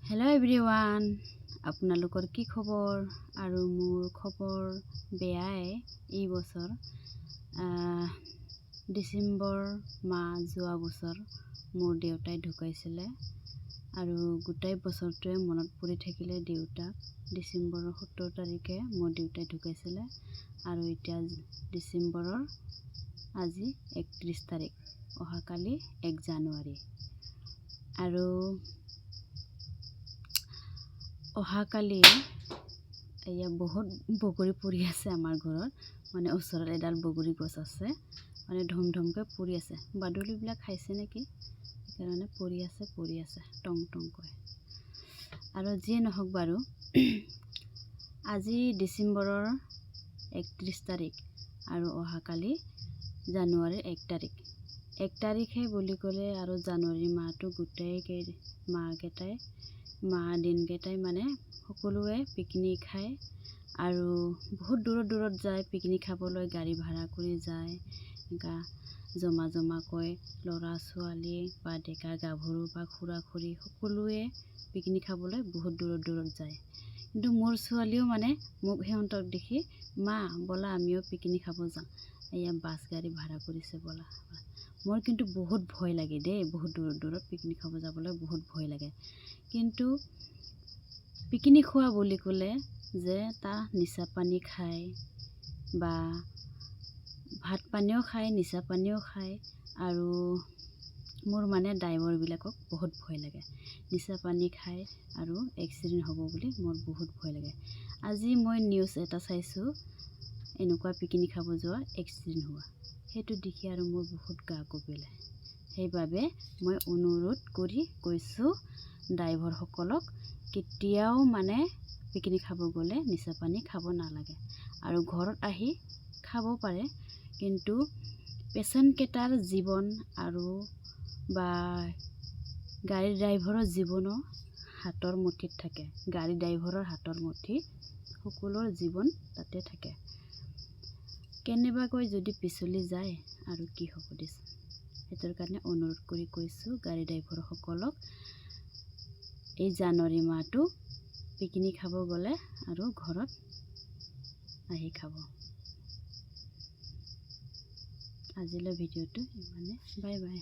Hello' everyone, আপোনালোকৰ কি খবৰ? আৰু মোৰ খবৰ বেয়াই। এই বছৰ ডিচেম্বৰ মাহ যোৱা বছৰ মোৰ দেউতাই ঢুকাইছিলে আৰু গোটেই বছৰটোৱে মনত পৰি থাকিলে দেউতাক। ডিচেম্বৰৰ 17 তাৰিখে মোৰ দেউতাই ঢুকাইছিলে আৰু এতিয়া ডিচেম্বৰৰ আজি 31 তাৰিখ, অহাকালি 1 জানুৱাৰী। আৰু অহাকালি এয়া বহুত বগৰী পৰি আছে আমাৰ ঘৰত, মানে ওচৰত এডাল বগৰী গছ আছে, মানে ধুমধুমকৈ পৰি আছে। বাদুলিবিলাক খাইছে নেকি, সেইকাৰণে পৰি আছে টং টংকৈ। আৰু যিয়ে নহওক বাৰু, আজি ডিচেম্বৰৰ 31 তাৰিখ আৰু অহাকালি জানুৱাৰীৰ 1 তাৰিখ। 1 তাৰিখে বুলি ক'লে আৰু জানুৱাৰী মাহটো গোটেই দিনকেইটাই মানে সকলোৱে পিকনিক খায় আৰু বহুত দূৰত যায় পিকনিক খাবলৈ। গাড়ী ভাড়া কৰি যায়, জমাকৈ ল'ৰা ছোৱালী বা ডেকা গাভৰু বা খুৰা খুৰী সকলোৱে পিকনিক খাবলৈ বহুত দূৰত যায়। কিন্তু মোৰ ছোৱালীও মানে মোক সিহঁতক দেখি, মা ব'লা আমিও পিকনিক খাব যাওঁ, এয়া বাছ গাড়ী ভাড়া কৰিছে ব'লা। মোৰ কিন্তু বহুত ভয় লাগে দেই, বহুত দূৰত পিকনিক খাব যাবলৈ বহুত ভয় লাগে। কিন্তু পিকনিক খোৱা বুলি ক'লে যে তাৰ নিচা পানী খায় বা ভাত পানীও খায়, নিচা পানীও খায়। আৰু মোৰ মানে ড্ৰাইভাৰবিলাকক বহুত ভয় লাগে, নিচা পানী খায় আৰু এক্সিডেণ্ট হ'ব বুলি মোৰ বহুত ভয় লাগে। আজি মই নিউজ এটা চাইছোঁ, এনেকুৱা পিকনিক খাব যোৱা এক্সিডেণ্ট হোৱা, সেইটো দেখি আৰু মোৰ বহুত গা কঁপিলে। সেইবাবে মই অনুৰোধ কৰি কৈছোঁ ড্ৰাইভাৰসকলক, কেতিয়াও মানে পিকনিক খাব গ'লে নিচা পানী খাব নালাগে। আৰু ঘৰত আহি খাব পাৰে, কিন্তু পেচেণ্টকেইটাৰ জীৱন আৰু বা গাড়ী ড্ৰাইভাৰৰ জীৱনো হাতৰ মুঠিত থাকে। গাড়ী ড্ৰাইভাৰৰ হাতৰ মুঠিত সকলোৰ জীৱন তাতে থাকে। কেনেবাকৈ যদি পিছলি যায় আৰু কি হ'ব দিছে। সেইটোৰ কাৰণে অনুৰোধ কৰি কৈছোঁ গাড়ী ড্ৰাইভাৰসকলক, এই জানুৱাৰী মাহটো পিকনিক খাব গ'লে আৰু ঘৰত আহি খাব। আজিলৈ ভিডিঅ'টো ইমানে, বাই বাই।